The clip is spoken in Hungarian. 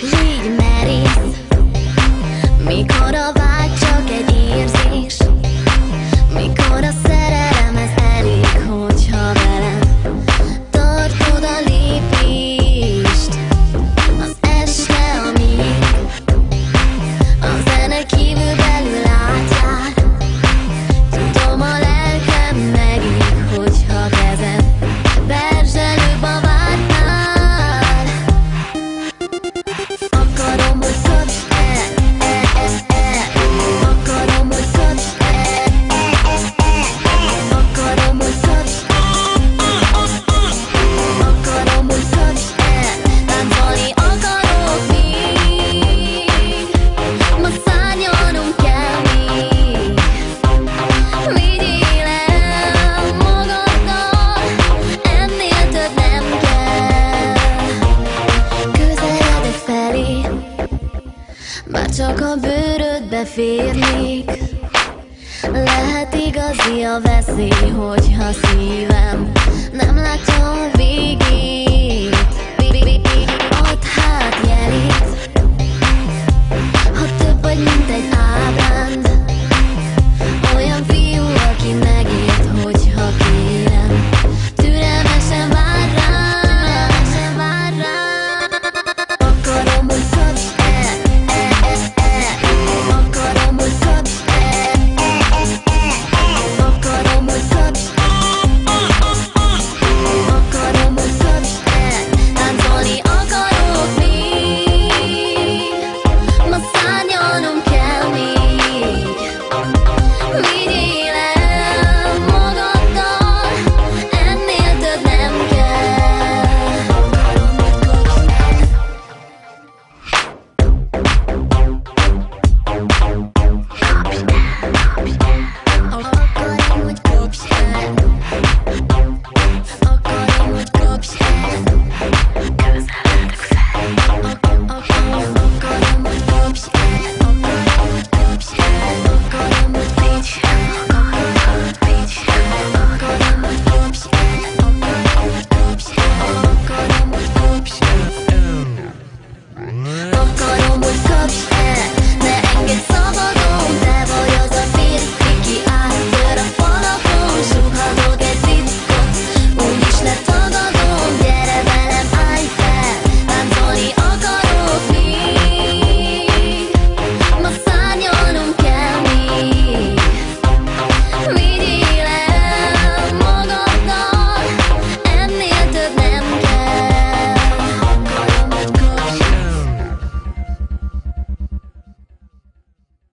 Légy merész, mikor a vágy csak egy érzés, mikor a szerelem ez elég, hogyha velem tartod a lépést. Az este, amíg a zene kívül belül átjár, tudom a lelkem megég, hogyha kezed perzselőbb a vádnál. Akarom, hogy kapj el, akarom, hogy kapj el, akarom, hogy kapj el, akarom, hogy kapj el, táncolni akarok még, ma szárnyalnunk kell még. Vigyél el magaddal, ennél több nem kell. Közeledek felé, bár csak a bőrödbe férnék. Lehet igazi a veszély, hogyha szívem nem látja a végét.